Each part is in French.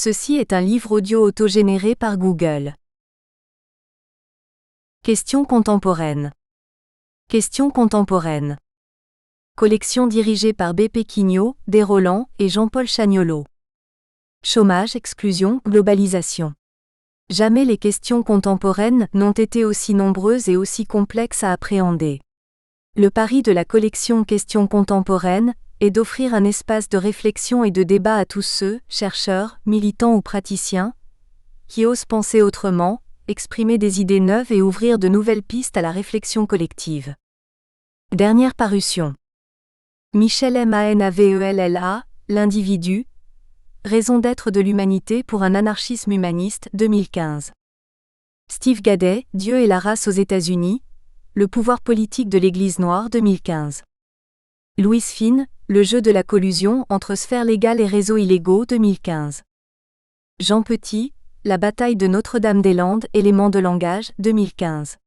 Ceci est un livre audio autogénéré par Google. Questions contemporaines. Questions contemporaines. Collection dirigée par B. Péquignot, Desroland et Jean-Paul Chagnolo. Chômage, exclusion, globalisation. Jamais les questions contemporaines n'ont été aussi nombreuses et aussi complexes à appréhender. Le pari de la collection Questions contemporaines est d'offrir un espace de réflexion et de débat à tous ceux, chercheurs, militants ou praticiens, qui osent penser autrement, exprimer des idées neuves et ouvrir de nouvelles pistes à la réflexion collective. Dernière parution. Michel Manavella, L'individu, raison d'être de l'humanité pour un anarchisme humaniste, 2015. Steve Gadet, Dieu et la race aux États-Unis, le pouvoir politique de l'Église noire, 2015. Louise Fine, le jeu de la collusion entre sphère légale et réseaux illégaux, 2015. Jean Petit, la bataille de Notre-Dame-des-Landes, éléments de langage, 2015.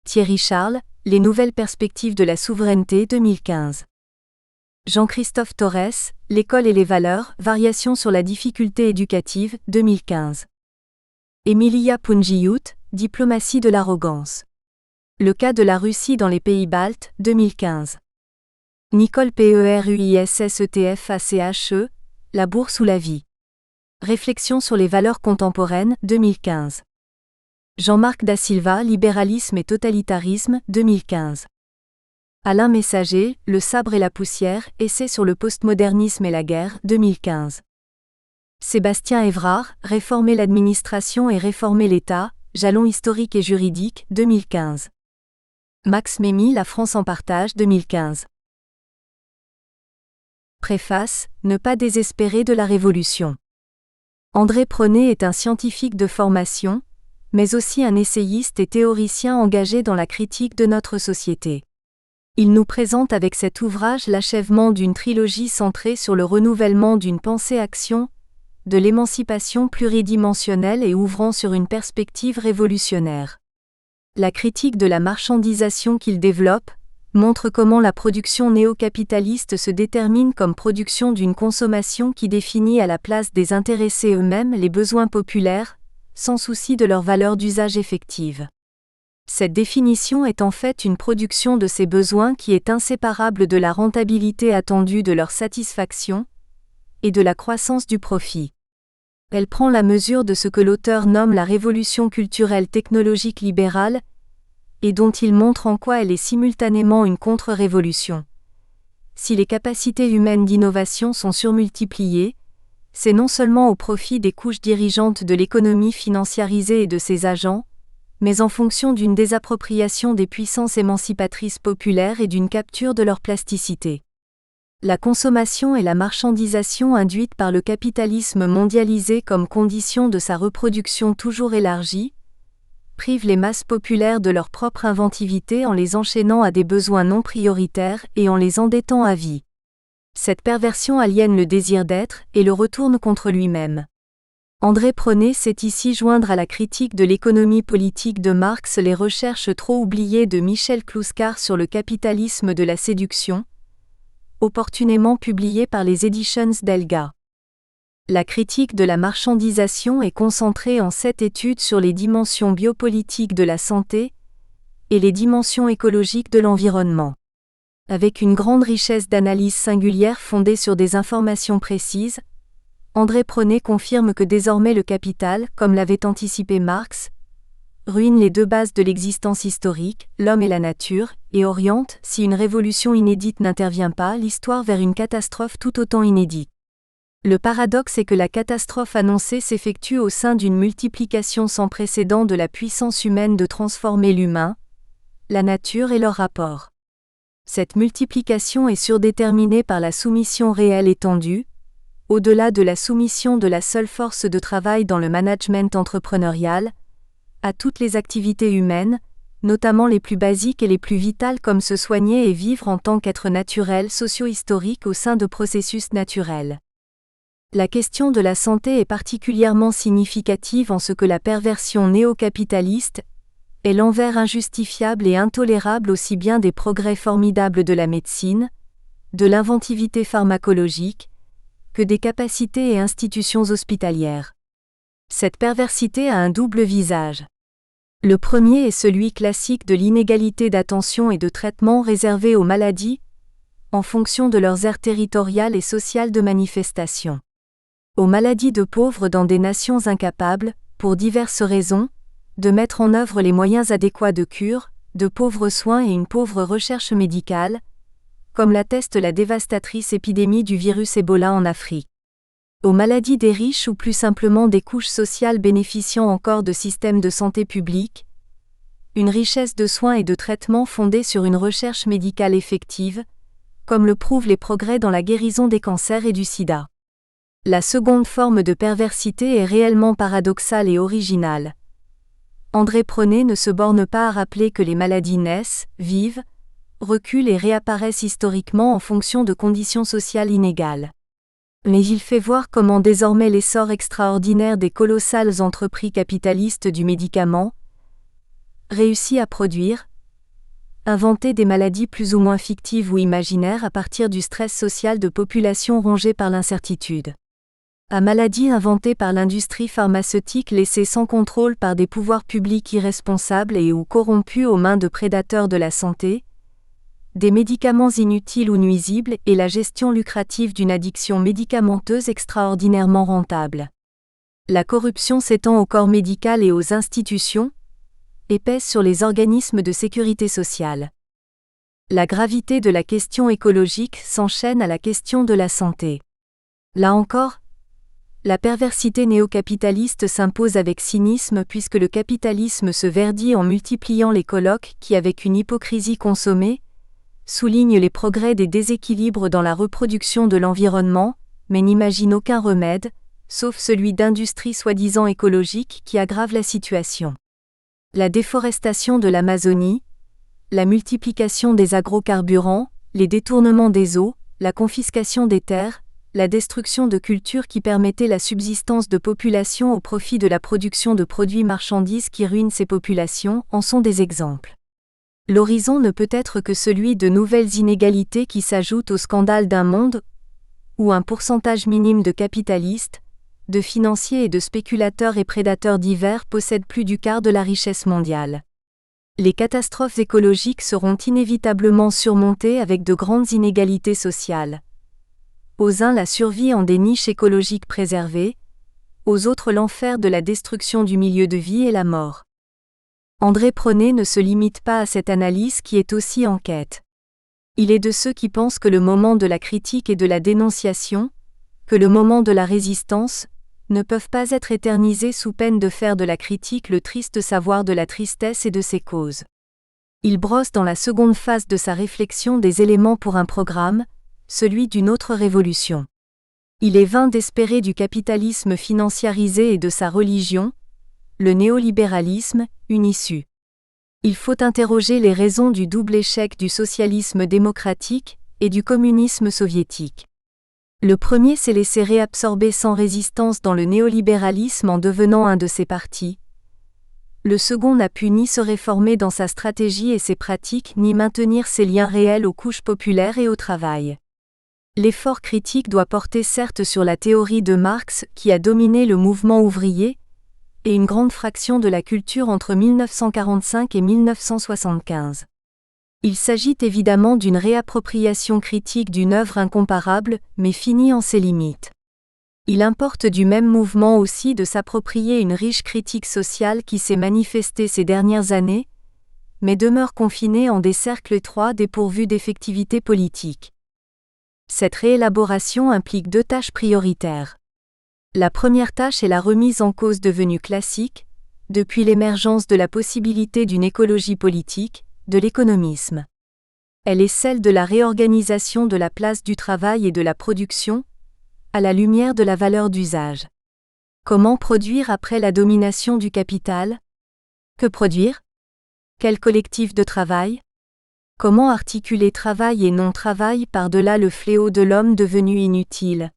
Thierry Charles, les nouvelles perspectives de la souveraineté, 2015. Jean-Christophe Torres, l'école et les valeurs, variations sur la difficulté éducative, 2015. Emilia Pungiut, diplomatie de l'arrogance. Le cas de la Russie dans les pays baltes, 2015. Nicole Peruissetfache, la bourse ou la vie. Réflexion sur les valeurs contemporaines, 2015. Jean-Marc Da Silva, libéralisme et totalitarisme, 2015. Alain Messager, le sabre et la poussière, essai sur le postmodernisme et la guerre, 2015. Sébastien Évrard, réformer l'administration et réformer l'État, jalons historiques et juridiques, 2015. Max Mémy, La France en partage, 2015. Préface, ne pas désespérer de la révolution. André Prenet est un scientifique de formation, mais aussi un essayiste et théoricien engagé dans la critique de notre société. Il nous présente avec cet ouvrage l'achèvement d'une trilogie centrée sur le renouvellement d'une pensée-action, de l'émancipation pluridimensionnelle et ouvrant sur une perspective révolutionnaire. La critique de la marchandisation qu'il développe montre comment la production néo-capitaliste se détermine comme production d'une consommation qui définit à la place des intéressés eux-mêmes les besoins populaires, sans souci de leur valeur d'usage effective. Cette définition est en fait une production de ces besoins qui est inséparable de la rentabilité attendue de leur satisfaction et de la croissance du profit. Elle prend la mesure de ce que l'auteur nomme la révolution culturelle technologique libérale, et dont il montre en quoi elle est simultanément une contre-révolution. Si les capacités humaines d'innovation sont surmultipliées, c'est non seulement au profit des couches dirigeantes de l'économie financiarisée et de ses agents, mais en fonction d'une désappropriation des puissances émancipatrices populaires et d'une capture de leur plasticité. La consommation et la marchandisation induites par le capitalisme mondialisé comme condition de sa reproduction toujours élargie, privent les masses populaires de leur propre inventivité en les enchaînant à des besoins non prioritaires et en les endettant à vie. Cette perversion aliène le désir d'être et le retourne contre lui-même. André Prenet sait ici joindre à la critique de l'économie politique de Marx les recherches trop oubliées de Michel Kluskar sur le capitalisme de la séduction, opportunément publiées par les Editions d'Elga. La critique de la marchandisation est concentrée en 7 études sur les dimensions biopolitiques de la santé et les dimensions écologiques de l'environnement. Avec une grande richesse d'analyses singulières fondées sur des informations précises, André Prenet confirme que désormais le capital, comme l'avait anticipé Marx, ruine les deux bases de l'existence historique, l'homme et la nature, et oriente, si une révolution inédite n'intervient pas, l'histoire vers une catastrophe tout autant inédite. Le paradoxe est que la catastrophe annoncée s'effectue au sein d'une multiplication sans précédent de la puissance humaine de transformer l'humain, la nature et leurs rapports. Cette multiplication est surdéterminée par la soumission réelle étendue, au-delà de la soumission de la seule force de travail dans le management entrepreneurial, à toutes les activités humaines, notamment les plus basiques et les plus vitales comme se soigner et vivre en tant qu'être naturel socio-historique au sein de processus naturels. La question de la santé est particulièrement significative en ce que la perversion néo-capitaliste est l'envers injustifiable et intolérable aussi bien des progrès formidables de la médecine, de l'inventivité pharmacologique, que des capacités et institutions hospitalières. Cette perversité a un double visage. Le premier est celui classique de l'inégalité d'attention et de traitement réservée aux maladies, en fonction de leurs aires territoriales et sociales de manifestation. Aux maladies de pauvres dans des nations incapables, pour diverses raisons, de mettre en œuvre les moyens adéquats de cure, de pauvres soins et une pauvre recherche médicale, comme l'atteste la dévastatrice épidémie du virus Ebola en Afrique. Aux maladies des riches ou plus simplement des couches sociales bénéficiant encore de systèmes de santé publique, une richesse de soins et de traitements fondée sur une recherche médicale effective, comme le prouvent les progrès dans la guérison des cancers et du sida. La seconde forme de perversité est réellement paradoxale et originale. André Prenet ne se borne pas à rappeler que les maladies naissent, vivent, reculent et réapparaissent historiquement en fonction de conditions sociales inégales. Mais il fait voir comment désormais l'essor extraordinaire des colossales entreprises capitalistes du médicament réussit à produire, inventer des maladies plus ou moins fictives ou imaginaires à partir du stress social de populations rongées par l'incertitude. À maladies inventées par l'industrie pharmaceutique laissées sans contrôle par des pouvoirs publics irresponsables et ou corrompus aux mains de prédateurs de la santé, des médicaments inutiles ou nuisibles et la gestion lucrative d'une addiction médicamenteuse extraordinairement rentable. La corruption s'étend au corps médical et aux institutions, et pèse sur les organismes de sécurité sociale. La gravité de la question écologique s'enchaîne à la question de la santé. Là encore, la perversité néocapitaliste s'impose avec cynisme puisque le capitalisme se verdit en multipliant les colloques qui, avec une hypocrisie consommée, soulignent les progrès des déséquilibres dans la reproduction de l'environnement, mais n'imagine aucun remède, sauf celui d'industries soi-disant écologiques qui aggravent la situation. La déforestation de l'Amazonie, la multiplication des agrocarburants, les détournements des eaux, la confiscation des terres, la destruction de cultures qui permettaient la subsistance de populations au profit de la production de produits marchandises qui ruinent ces populations en sont des exemples. L'horizon ne peut être que celui de nouvelles inégalités qui s'ajoutent au scandale d'un monde où un pourcentage minime de capitalistes, de financiers et de spéculateurs et prédateurs divers possèdent plus du quart de la richesse mondiale. Les catastrophes écologiques seront inévitablement surmontées avec de grandes inégalités sociales. Aux uns la survie en des niches écologiques préservées, aux autres l'enfer de la destruction du milieu de vie et la mort. André Prenet ne se limite pas à cette analyse qui est aussi en quête. Il est de ceux qui pensent que le moment de la critique et de la dénonciation, que le moment de la résistance, ne peuvent pas être éternisés sous peine de faire de la critique le triste savoir de la tristesse et de ses causes. Il brosse dans la seconde phase de sa réflexion des éléments pour un programme, celui d'une autre révolution. Il est vain d'espérer du capitalisme financiarisé et de sa religion, le néolibéralisme, une issue. Il faut interroger les raisons du double échec du socialisme démocratique et du communisme soviétique. Le premier s'est laissé réabsorber sans résistance dans le néolibéralisme en devenant un de ses partis. Le second n'a pu ni se réformer dans sa stratégie et ses pratiques ni maintenir ses liens réels aux couches populaires et au travail. L'effort critique doit porter certes sur la théorie de Marx qui a dominé le mouvement ouvrier, et une grande fraction de la culture entre 1945 et 1975. Il s'agit évidemment d'une réappropriation critique d'une œuvre incomparable, mais finie en ses limites. Il importe du même mouvement aussi de s'approprier une riche critique sociale qui s'est manifestée ces dernières années, mais demeure confinée en des cercles étroits dépourvus d'effectivité politique. Cette réélaboration implique deux tâches prioritaires. La première tâche est la remise en cause devenue classique, depuis l'émergence de la possibilité d'une écologie politique, de l'économisme. Elle est celle de la réorganisation de la place du travail et de la production, à la lumière de la valeur d'usage. Comment produire après la domination du capital ? Que produire ? Quel collectif de travail ? Comment articuler travail et non-travail par-delà le fléau de l'homme devenu inutile ?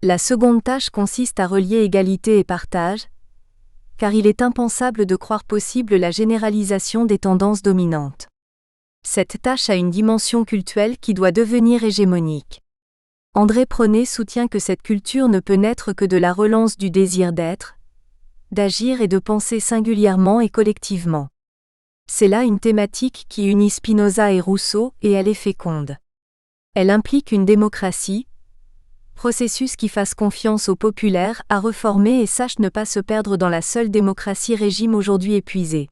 La seconde tâche consiste à relier égalité et partage, car il est impensable de croire possible la généralisation des tendances dominantes. Cette tâche a une dimension cultuelle qui doit devenir hégémonique. André Pronnet soutient que cette culture ne peut naître que de la relance du désir d'être, d'agir et de penser singulièrement et collectivement. C'est là une thématique qui unit Spinoza et Rousseau, et elle est féconde. Elle implique une démocratie, processus qui fasse confiance au populaire, à reformer et sache ne pas se perdre dans la seule démocratie régime aujourd'hui épuisé.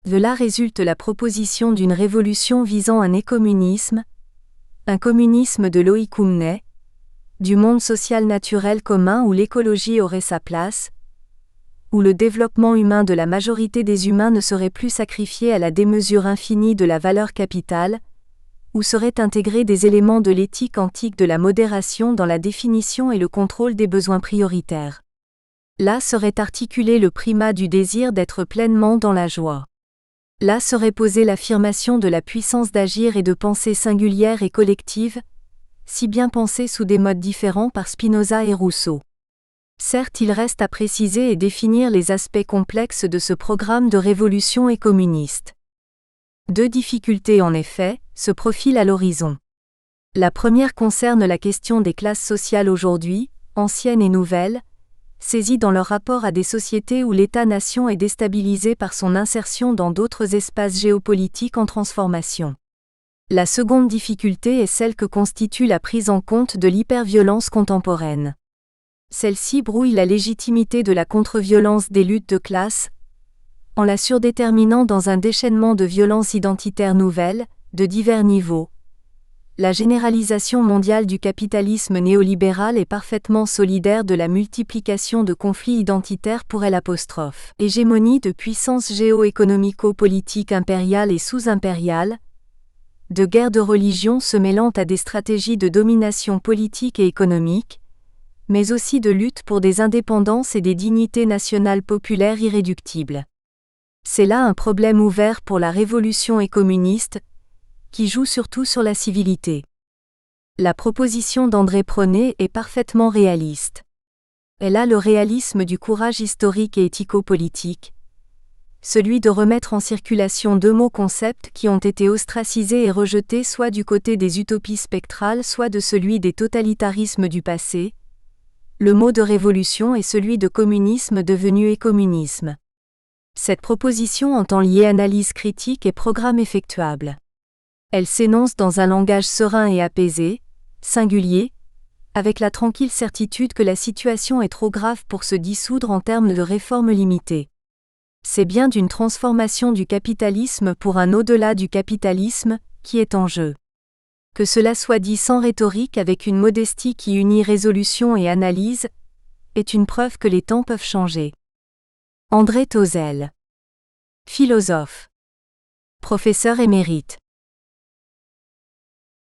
De là résulte la proposition d'une révolution visant un écommunisme, un communisme de l'oïkoumné, du monde social naturel commun où l'écologie aurait sa place, où le développement humain de la majorité des humains ne serait plus sacrifié à la démesure infinie de la valeur capitale, où seraient intégrés des éléments de l'éthique antique de la modération dans la définition et le contrôle des besoins prioritaires. Là serait articulé le primat du désir d'être pleinement dans la joie. Là serait posée l'affirmation de la puissance d'agir et de penser singulière et collective, si bien pensée sous des modes différents par Spinoza et Rousseau. Certes, il reste à préciser et définir les aspects complexes de ce programme de révolution écommuniste. Deux difficultés en effet se profilent à l'horizon. La première concerne la question des classes sociales aujourd'hui, anciennes et nouvelles, saisies dans leur rapport à des sociétés où l'État-nation est déstabilisé par son insertion dans d'autres espaces géopolitiques en transformation. La seconde difficulté est celle que constitue la prise en compte de l'hyperviolence contemporaine. Celle-ci brouille la légitimité de la contre-violence des luttes de classe, en la surdéterminant dans un déchaînement de violences identitaires nouvelles, de divers niveaux. La généralisation mondiale du capitalisme néolibéral est parfaitement solidaire de la multiplication de conflits identitaires pour l'apostrophe. Hégémonie de puissances géo-économico-politiques impériales et sous-impériales, de guerres de religion se mêlant à des stratégies de domination politique et économique, mais aussi de lutte pour des indépendances et des dignités nationales populaires irréductibles. C'est là un problème ouvert pour la révolution écommuniste, qui joue surtout sur la civilité. La proposition d'André Pronnet est parfaitement réaliste. Elle a le réalisme du courage historique et éthico-politique, celui de remettre en circulation deux mots-concepts qui ont été ostracisés et rejetés soit du côté des utopies spectrales soit de celui des totalitarismes du passé. Le mot de révolution est celui de communisme devenu écommunisme. Cette proposition entend lier analyse critique et programme effectuable. Elle s'énonce dans un langage serein et apaisé, singulier, avec la tranquille certitude que la situation est trop grave pour se dissoudre en termes de réformes limitées. C'est bien d'une transformation du capitalisme pour un au-delà du capitalisme, qui est en jeu. Que cela soit dit sans rhétorique avec une modestie qui unit résolution et analyse, est une preuve que les temps peuvent changer. André Tauzel. Philosophe. Professeur émérite.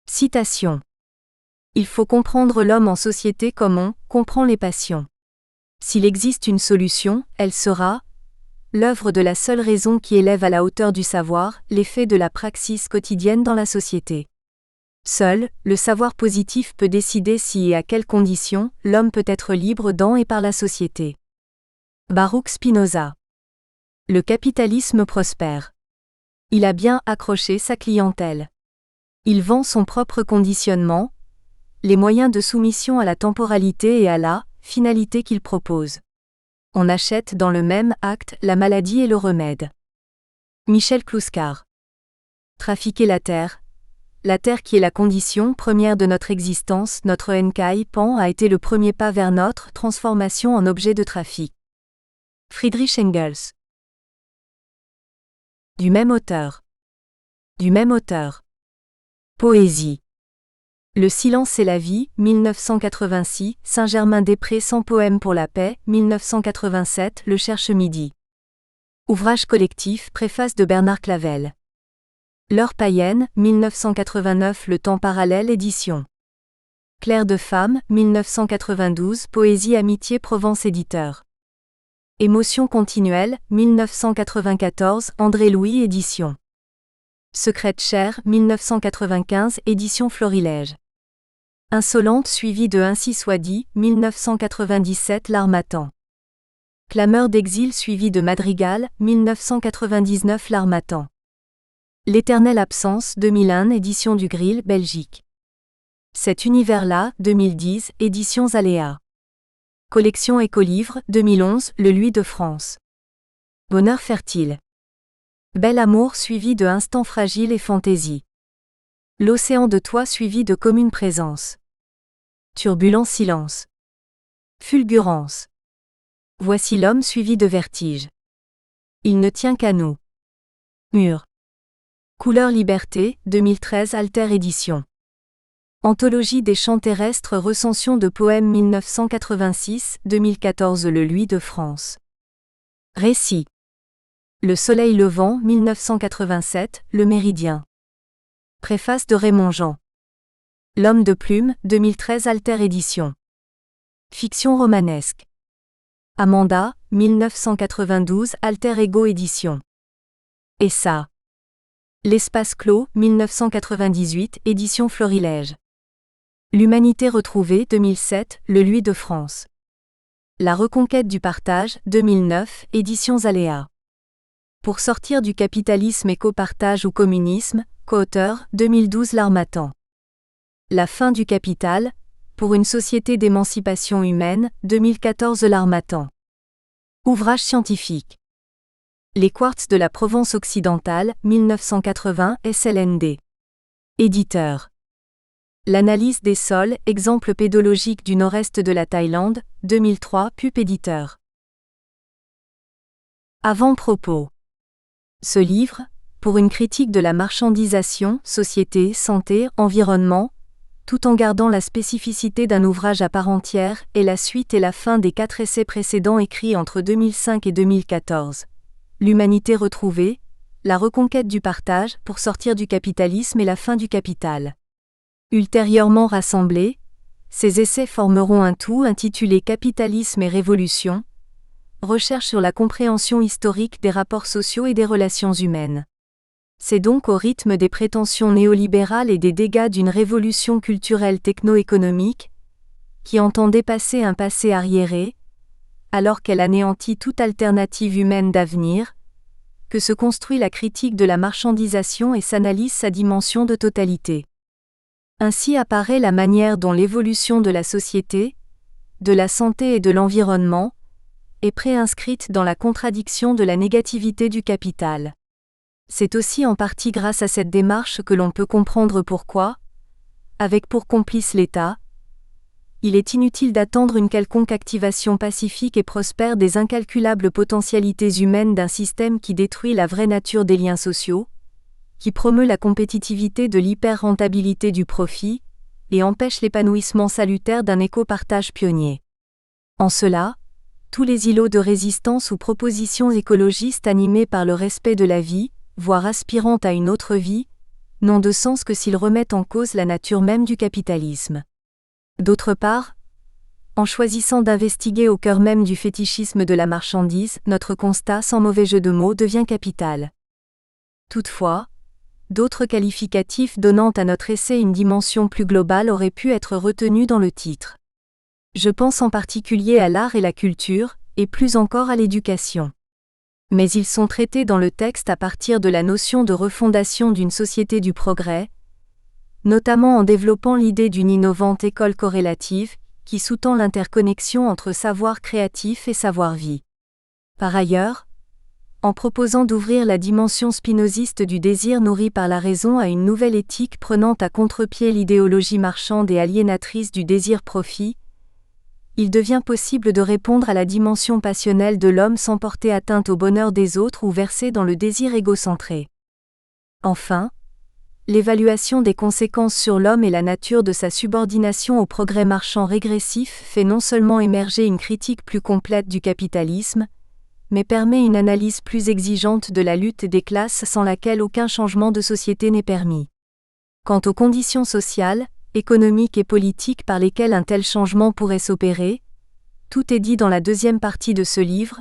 Citation. Il faut comprendre l'homme en société comme on comprend les passions. S'il existe une solution, elle sera l'œuvre de la seule raison qui élève à la hauteur du savoir, l'effet de la praxis quotidienne dans la société. Seul, le savoir positif peut décider si et à quelles conditions l'homme peut être libre dans et par la société. Baruch Spinoza. Le capitalisme prospère. Il a bien accroché sa clientèle. Il vend son propre conditionnement, les moyens de soumission à la temporalité et à la finalité qu'il propose. On achète dans le même acte la maladie et le remède. Michel Clouscar. Trafiquer la terre qui est la condition première de notre existence, notre NKI pan a été le premier pas vers notre transformation en objet de trafic. Friedrich Engels. Du même auteur. Poésie. Le silence et la vie, 1986, Saint-Germain-des-Prés sans poème pour la paix, 1987, Le Cherche-Midi. Ouvrage collectif, préface de Bernard Clavel. L'heure païenne, 1989, Le temps parallèle, édition. Clair de femme, 1992, Poésie Amitié Provence éditeur. Émotion continuelle, 1994, André Louis édition. Secret de chair, 1995, édition Florilège. Insolente suivie de Ainsi soit dit, 1997, L'Harmattan. Clameur d'exil suivie de Madrigal, 1999, L'Harmattan. L'éternelle absence, 2001, édition du Grill, Belgique. Cet univers-là, 2010, Éditions Aléa. Collection Écolivre, 2011, Le Lui de France. Bonheur fertile. Bel amour suivi de instants fragiles et fantaisie. L'océan de toi suivi de commune présence. Turbulent silence. Fulgurance. Voici l'homme suivi de vertige. Il ne tient qu'à nous. Mur. Couleur Liberté, 2013 Alter Édition. Anthologie des chants terrestres recension de poèmes 1986-2014 Le Lui de France. Récit. Le soleil levant 1987, Le Méridien. Préface de Raymond Jean. L'homme de plume, 2013 Alter Édition. Fiction romanesque. Amanda, 1992 Alter Ego Édition. Essa. L'espace clos, 1998 Édition Florilège. L'humanité retrouvée, 2007 Le Lui de France. La reconquête du partage, 2009 Éditions Aléa. Pour sortir du capitalisme éco-partage ou communisme, co-auteur, 2012 L'Harmattan. La fin du capital, pour une société d'émancipation humaine, 2014 L'Harmattan. Ouvrage scientifique. Les quartz de la Provence occidentale, 1980 SLND. Éditeur. L'analyse des sols, exemple pédologique du nord-est de la Thaïlande, 2003 PUP Éditeur. Avant-propos. Ce livre, pour une critique de la marchandisation, société, santé, environnement, tout en gardant la spécificité d'un ouvrage à part entière, est la suite et la fin des 4 essais précédents écrits entre 2005 et 2014. L'humanité retrouvée, la reconquête du partage pour sortir du capitalisme et la fin du capital. Ultérieurement rassemblés, ces essais formeront un tout intitulé Capitalisme et Révolution, recherche sur la compréhension historique des rapports sociaux et des relations humaines. C'est donc au rythme des prétentions néolibérales et des dégâts d'une révolution culturelle techno-économique, qui entend dépasser un passé arriéré, alors qu'elle anéantit toute alternative humaine d'avenir, que se construit la critique de la marchandisation et s'analyse sa dimension de totalité. Ainsi apparaît la manière dont l'évolution de la société, de la santé et de l'environnement, est préinscrite dans la contradiction de la négativité du capital. C'est aussi en partie grâce à cette démarche que l'on peut comprendre pourquoi, avec pour complice l'État, il est inutile d'attendre une quelconque activation pacifique et prospère des incalculables potentialités humaines d'un système qui détruit la vraie nature des liens sociaux, qui promeut la compétitivité de l'hyper-rentabilité du profit, et empêche l'épanouissement salutaire d'un éco-partage pionnier. En cela, tous les îlots de résistance ou propositions écologistes animés par le respect de la vie, voire aspirant à une autre vie, n'ont de sens que s'ils remettent en cause la nature même du capitalisme. D'autre part, en choisissant d'investiguer au cœur même du fétichisme de la marchandise, notre constat sans mauvais jeu de mots devient capital. Toutefois, d'autres qualificatifs donnant à notre essai une dimension plus globale auraient pu être retenus dans le titre. Je pense en particulier à l'art et la culture, et plus encore à l'éducation. Mais ils sont traités dans le texte à partir de la notion de refondation d'une société du progrès, notamment en développant l'idée d'une innovante école corrélative, qui sous-tend l'interconnexion entre savoir créatif et savoir-vie. Par ailleurs, en proposant d'ouvrir la dimension spinoziste du désir nourri par la raison à une nouvelle éthique prenant à contre-pied l'idéologie marchande et aliénatrice du désir-profit, il devient possible de répondre à la dimension passionnelle de l'homme sans porter atteinte au bonheur des autres ou verser dans le désir égocentré. Enfin, l'évaluation des conséquences sur l'homme et la nature de sa subordination au progrès marchand régressif fait non seulement émerger une critique plus complète du capitalisme, mais permet une analyse plus exigeante de la lutte des classes sans laquelle aucun changement de société n'est permis. Quant aux conditions sociales, économiques et politiques par lesquelles un tel changement pourrait s'opérer, tout est dit dans la deuxième partie de ce livre,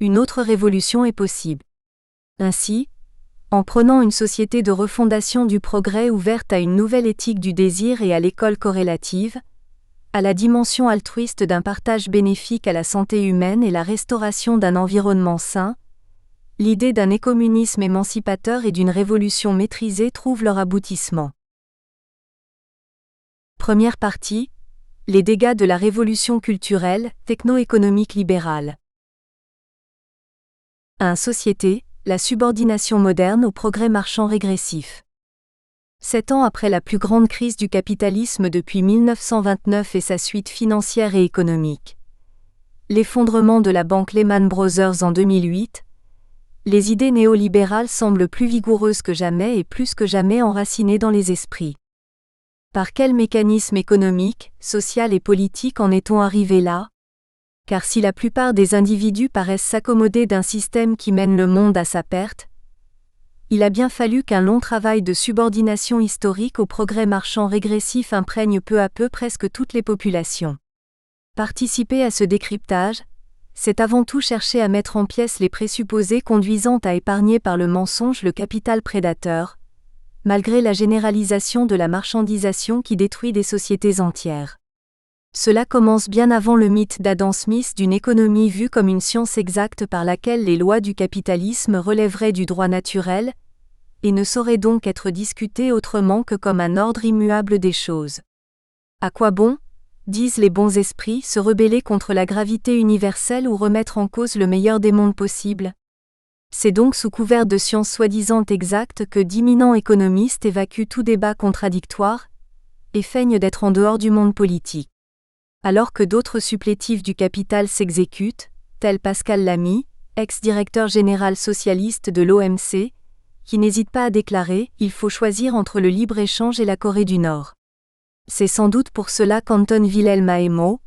une autre révolution est possible. Ainsi, en prenant une société de refondation du progrès ouverte à une nouvelle éthique du désir et à l'école corrélative, à la dimension altruiste d'un partage bénéfique à la santé humaine et la restauration d'un environnement sain, l'idée d'un écommunisme émancipateur et d'une révolution maîtrisée trouve leur aboutissement. Première partie. Les dégâts de la révolution culturelle, techno-économique libérale. 1. Société, la subordination moderne au progrès marchand régressif. 7 ans après la plus grande crise du capitalisme depuis 1929 et sa suite financière et économique. L'effondrement de la banque Lehman Brothers en 2008. Les idées néolibérales semblent plus vigoureuses que jamais et plus que jamais enracinées dans les esprits. Par quel mécanisme économique, social et politique en est-on arrivé là ? Car si la plupart des individus paraissent s'accommoder d'un système qui mène le monde à sa perte, il a bien fallu qu'un long travail de subordination historique au progrès marchand régressif imprègne peu à peu presque toutes les populations. Participer à ce décryptage, c'est avant tout chercher à mettre en pièces les présupposés conduisant à épargner par le mensonge le capital prédateur, malgré la généralisation de la marchandisation qui détruit des sociétés entières. Cela commence bien avant le mythe d'Adam Smith d'une économie vue comme une science exacte par laquelle les lois du capitalisme relèveraient du droit naturel, et ne sauraient donc être discutées autrement que comme un ordre immuable des choses. À quoi bon, disent les bons esprits, se rebeller contre la gravité universelle ou remettre en cause le meilleur des mondes possibles ? C'est donc sous couvert de science soi-disant exacte que d'éminents économistes évacuent tout débat contradictoire, et feignent d'être en dehors du monde politique. Alors que d'autres supplétifs du capital s'exécutent, tel Pascal Lamy, ex-directeur général socialiste de l'OMC, qui n'hésite pas à déclarer « Il faut choisir entre le libre-échange et la Corée du Nord ». C'est sans doute pour cela qu'Anton Wilhelm Aemo,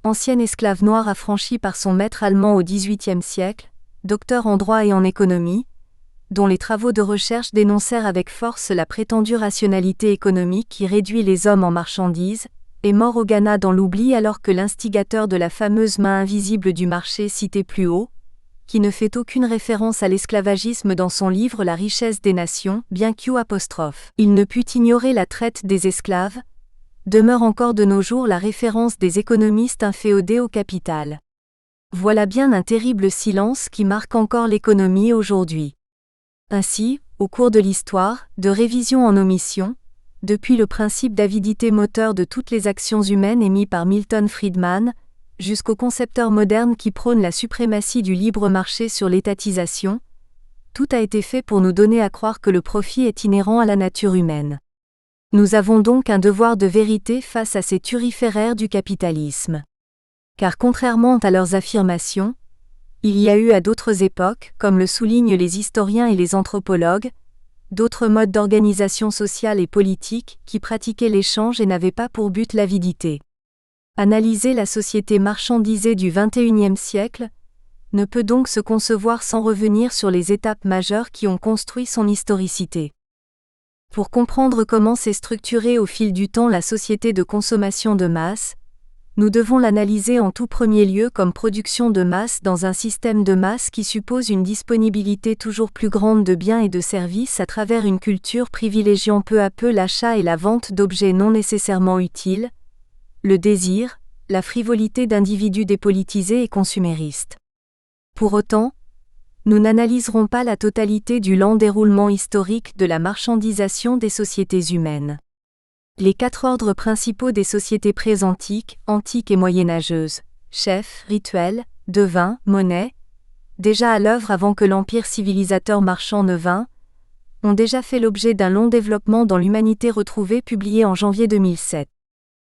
ancien esclave noir affranchi par son maître allemand au XVIIIe siècle, docteur en droit et en économie, dont les travaux de recherche dénoncèrent avec force la prétendue rationalité économique qui réduit les hommes en marchandises, est mort au Ghana dans l'oubli alors que l'instigateur de la fameuse main invisible du marché cité plus haut, qui ne fait aucune référence à l'esclavagisme dans son livre La richesse des nations, bien qu'il ne put ignorer la traite des esclaves, demeure encore de nos jours la référence des économistes inféodés au capital. Voilà bien un terrible silence qui marque encore l'économie aujourd'hui. Ainsi, au cours de l'histoire, de révision en omission, depuis le principe d'avidité moteur de toutes les actions humaines émis par Milton Friedman, jusqu'aux concepteurs modernes qui prônent la suprématie du libre marché sur l'étatisation, tout a été fait pour nous donner à croire que le profit est inhérent à la nature humaine. Nous avons donc un devoir de vérité face à ces turiféraires du capitalisme. Car contrairement à leurs affirmations, il y a eu à d'autres époques, comme le soulignent les historiens et les anthropologues, d'autres modes d'organisation sociale et politique qui pratiquaient l'échange et n'avaient pas pour but l'avidité. Analyser la société marchandisée du XXIe siècle ne peut donc se concevoir sans revenir sur les étapes majeures qui ont construit son historicité. Pour comprendre comment s'est structurée au fil du temps la société de consommation de masse, nous devons l'analyser en tout premier lieu comme production de masse dans un système de masse qui suppose une disponibilité toujours plus grande de biens et de services à travers une culture privilégiant peu à peu l'achat et la vente d'objets non nécessairement utiles, le désir, la frivolité d'individus dépolitisés et consuméristes. Pour autant, nous n'analyserons pas la totalité du lent déroulement historique de la marchandisation des sociétés humaines. Les 4 ordres principaux des sociétés préantiques, antiques et moyenâgeuses, chefs, rituels, devins, monnaie, déjà à l'œuvre avant que l'empire civilisateur marchand ne vînt, ont déjà fait l'objet d'un long développement dans l'Humanité retrouvée publié en janvier 2007.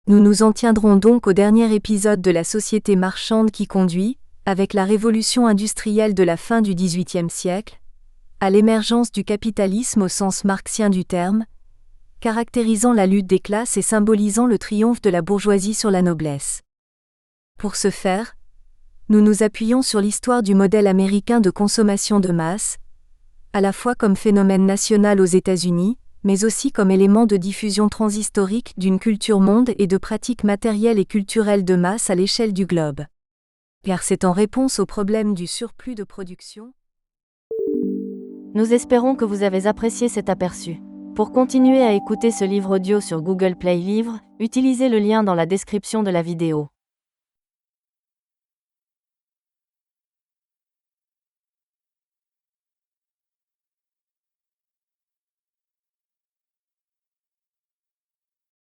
Nous nous en tiendrons donc au dernier épisode de la société marchande qui conduit, avec la révolution industrielle de la fin du XVIIIe siècle, à l'émergence du capitalisme au sens marxien du terme, caractérisant la lutte des classes et symbolisant le triomphe de la bourgeoisie sur la noblesse. Pour ce faire, nous nous appuyons sur l'histoire du modèle américain de consommation de masse, à la fois comme phénomène national aux États-Unis, mais aussi comme élément de diffusion transhistorique d'une culture monde et de pratiques matérielles et culturelles de masse à l'échelle du globe. Car c'est en réponse au problème du surplus de production. Nous espérons que vous avez apprécié cet aperçu. Pour continuer à écouter ce livre audio sur Google Play Livres, utilisez le lien dans la description de la vidéo.